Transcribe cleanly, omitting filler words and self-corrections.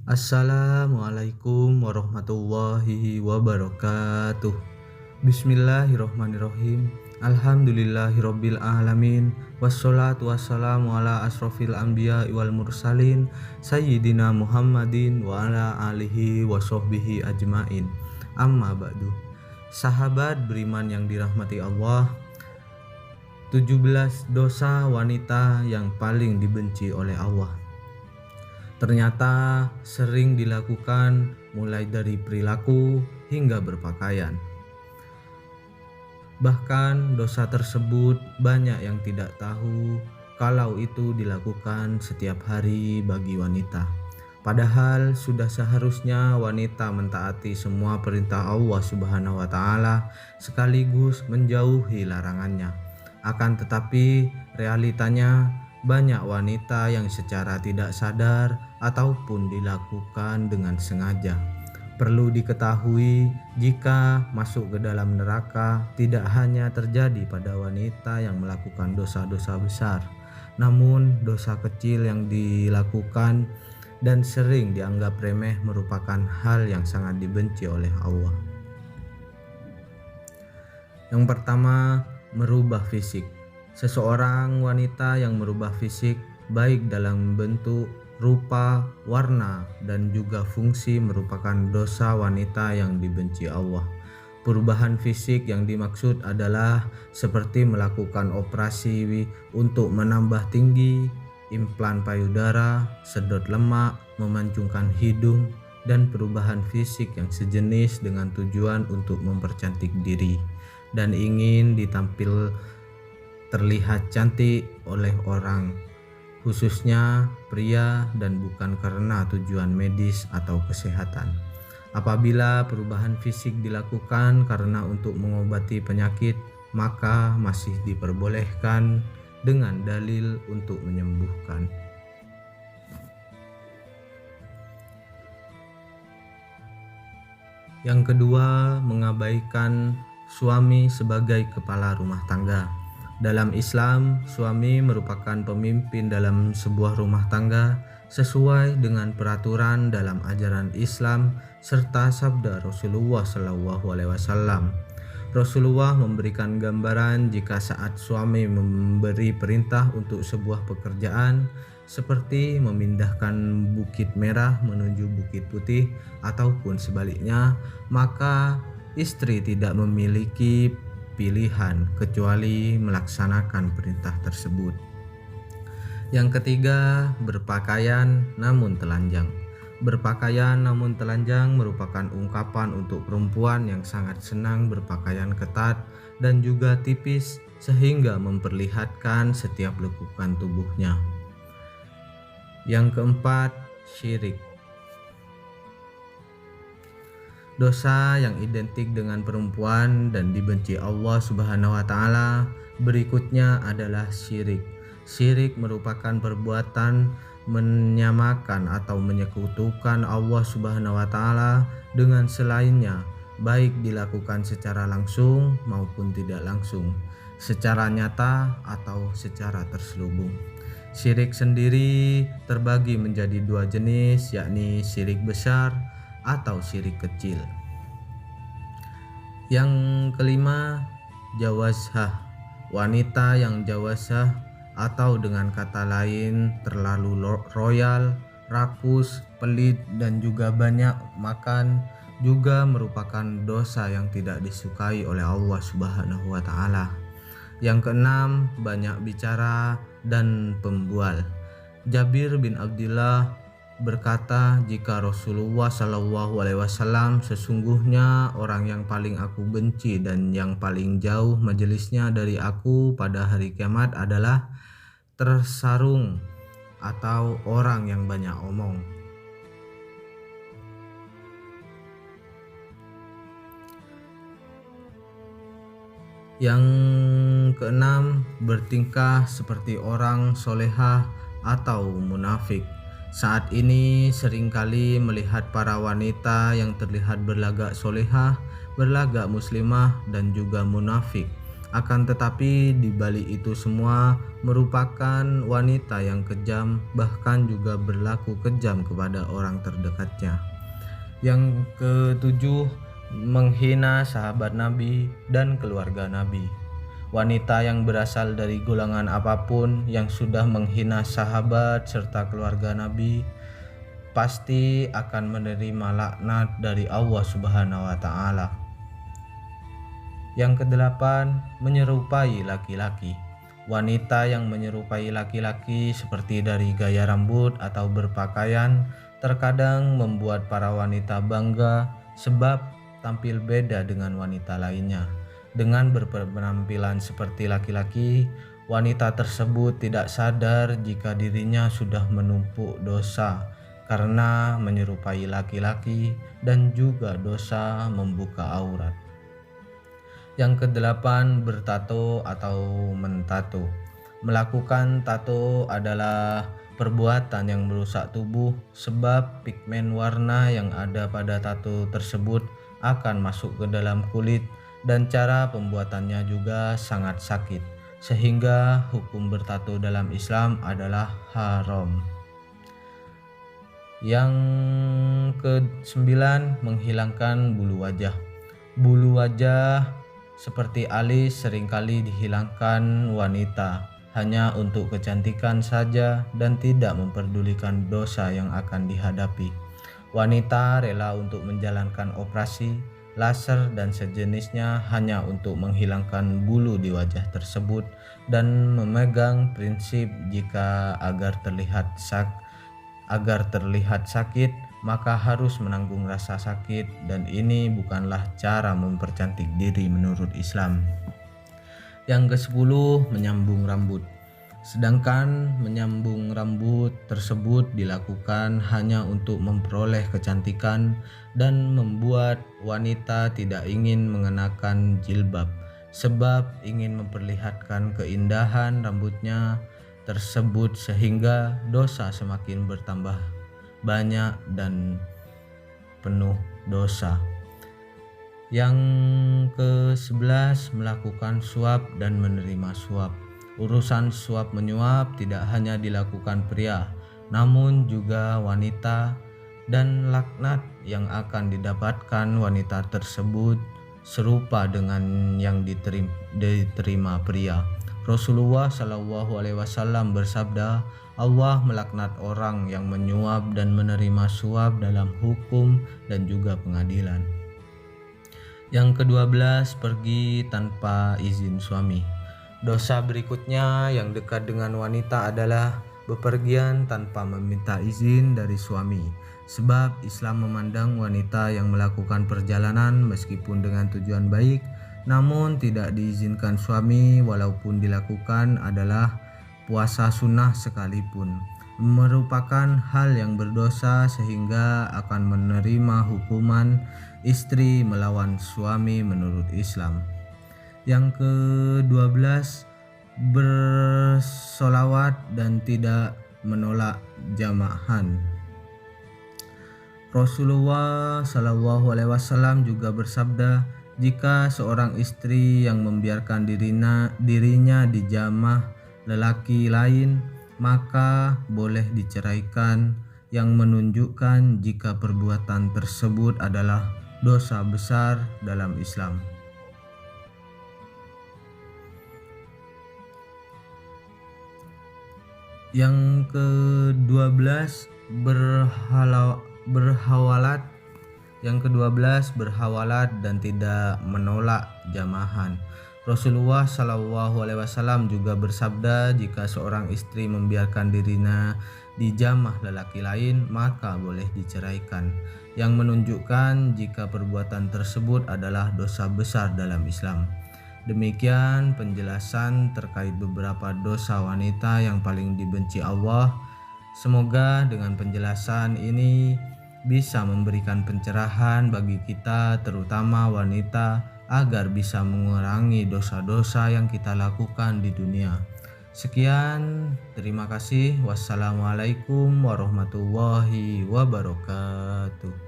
Assalamualaikum warahmatullahi wabarakatuh. Bismillahirrohmanirrohim. Alhamdulillahirabbil alamin. Wassalatu wassalamu ala asrofil anbiya wal mursalin Sayyidina Muhammadin wa ala alihi wa sahbihi ajmain. Amma ba'du. Sahabat beriman yang dirahmati Allah, 17 dosa wanita yang paling dibenci oleh Allah. Ternyata sering dilakukan mulai dari perilaku hingga berpakaian. Bahkan dosa tersebut banyak yang tidak tahu kalau itu dilakukan setiap hari bagi wanita. Padahal sudah seharusnya wanita mentaati semua perintah Allah Subhanahu wa taala sekaligus menjauhi larangannya. Akan tetapi realitanya banyak wanita yang secara tidak sadar ataupun dilakukan dengan sengaja. Perlu diketahui, jika masuk ke dalam neraka tidak hanya terjadi pada wanita yang melakukan dosa-dosa besar, namun dosa kecil yang dilakukan dan sering dianggap remeh merupakan hal yang sangat dibenci oleh Allah. Yang pertama, merubah fisik. Seseorang wanita yang merubah fisik baik dalam bentuk, rupa, warna, dan juga fungsi merupakan dosa wanita yang dibenci Allah. Perubahan fisik yang dimaksud adalah seperti melakukan operasi untuk menambah tinggi, implan payudara, sedot lemak, memancungkan hidung, dan perubahan fisik yang sejenis dengan tujuan untuk mempercantik diri dan ingin terlihat cantik oleh orang, khususnya pria, dan bukan karena tujuan medis atau kesehatan. Apabila perubahan fisik dilakukan karena untuk mengobati penyakit, maka masih diperbolehkan dengan dalil untuk menyembuhkan. Yang kedua, mengabaikan suami sebagai kepala rumah tangga. Dalam Islam, suami merupakan pemimpin dalam sebuah rumah tangga sesuai dengan peraturan dalam ajaran Islam serta sabda Rasulullah SAW. Rasulullah memberikan gambaran jika saat suami memberi perintah untuk sebuah pekerjaan seperti memindahkan bukit merah menuju bukit putih ataupun sebaliknya, maka istri tidak memiliki pilihan kecuali melaksanakan perintah tersebut. Yang ketiga, berpakaian namun telanjang. Berpakaian namun telanjang merupakan ungkapan untuk perempuan yang sangat senang berpakaian ketat dan juga tipis sehingga memperlihatkan setiap lekukan tubuhnya. Yang keempat, syirik. Dosa yang identik dengan perempuan dan dibenci Allah Subhanahu wa taala berikutnya adalah syirik. Syirik merupakan perbuatan menyamakan atau menyekutukan Allah Subhanahu wa taala dengan selainnya, baik dilakukan secara langsung maupun tidak langsung, secara nyata atau secara terselubung. Syirik sendiri terbagi menjadi dua jenis, yakni syirik besar atau syirik kecil. Yang kelima, jawazah. Wanita yang jawazah atau dengan kata lain terlalu royal, rakus, pelit, dan juga banyak makan juga merupakan dosa yang tidak disukai oleh Allah Subhanahu wa taala. Yang keenam, banyak bicara dan pembual. Jabir bin Abdullah berkata, jika Rasulullah SAW, sesungguhnya orang yang paling aku benci dan yang paling jauh majelisnya dari aku pada hari kiamat adalah tersarung atau orang yang banyak omong. Yang keenam, bertingkah seperti orang solehah atau munafik. Saat ini seringkali melihat para wanita yang terlihat berlagak solehah, berlagak muslimah, dan juga munafik. Akan tetapi di balik itu semua merupakan wanita yang kejam, bahkan juga berlaku kejam kepada orang terdekatnya. Yang ketujuh, menghina sahabat Nabi dan keluarga Nabi. Wanita yang berasal dari golongan apapun yang sudah menghina sahabat serta keluarga Nabi pasti akan menerima laknat dari Allah Subhanahu wa taala. Yang kedelapan, menyerupai laki-laki. Wanita yang menyerupai laki-laki seperti dari gaya rambut atau berpakaian terkadang membuat para wanita bangga sebab tampil beda dengan wanita lainnya. Dengan berpenampilan seperti laki-laki, wanita tersebut tidak sadar jika dirinya sudah menumpuk dosa karena menyerupai laki-laki dan juga dosa membuka aurat. Yang kedelapan, bertato atau mentato. Melakukan tato adalah perbuatan yang merusak tubuh sebab pigmen warna yang ada pada tato tersebut akan masuk ke dalam kulit dan cara pembuatannya juga sangat sakit sehingga hukum bertato dalam Islam adalah haram. Yang ke-9, menghilangkan bulu wajah. Bulu wajah seperti alis seringkali dihilangkan wanita hanya untuk kecantikan saja dan tidak memperdulikan dosa yang akan dihadapi. Wanita rela untuk menjalankan operasi, laser dan sejenisnya hanya untuk menghilangkan bulu di wajah tersebut dan memegang prinsip jika agar terlihat sakit maka harus menanggung rasa sakit, dan ini bukanlah cara mempercantik diri menurut Islam. Yang ke-10, menyambung rambut. Sedangkan menyambung rambut tersebut dilakukan hanya untuk memperoleh kecantikan dan membuat wanita tidak ingin mengenakan jilbab sebab ingin memperlihatkan keindahan rambutnya tersebut sehingga dosa semakin bertambah banyak dan penuh dosa. Yang ke-11, melakukan suap dan menerima suap. Urusan suap menyuap tidak hanya dilakukan pria, namun juga wanita, dan laknat yang akan didapatkan wanita tersebut serupa dengan yang diterima pria. Rasulullah Shallallahu Alaihi Wasallam bersabda, Allah melaknat orang yang menyuap dan menerima suap dalam hukum dan juga pengadilan. Yang ke-12, pergi tanpa izin suami. Dosa berikutnya yang dekat dengan wanita adalah bepergian tanpa meminta izin dari suami. Sebab Islam memandang wanita yang melakukan perjalanan meskipun dengan tujuan baik namun tidak diizinkan suami walaupun dilakukan adalah puasa sunnah sekalipun, merupakan hal yang berdosa sehingga akan menerima hukuman istri melawan suami menurut Islam. Yang ke-12, bersolawat dan tidak menolak jamahan. Rasulullah Shallallahu Alaihi Wasallam juga bersabda, jika seorang istri yang membiarkan dirinya dijamah lelaki lain, maka boleh diceraikan, yang menunjukkan jika perbuatan tersebut adalah dosa besar dalam Islam. Yang ke-12, berhawalat. Yang ke-12, berhawalat dan tidak menolak jamahan. Rasulullah Shallallahu Alaihi Wasallam juga bersabda, jika seorang istri membiarkan dirinya dijamah lelaki lain, maka boleh diceraikan, yang menunjukkan jika perbuatan tersebut adalah dosa besar dalam Islam. Demikian penjelasan terkait beberapa dosa wanita yang paling dibenci Allah. Semoga dengan penjelasan ini bisa memberikan pencerahan bagi kita, terutama wanita, agar bisa mengurangi dosa-dosa yang kita lakukan di dunia. Sekian, terima kasih. Wassalamualaikum warahmatullahi wabarakatuh.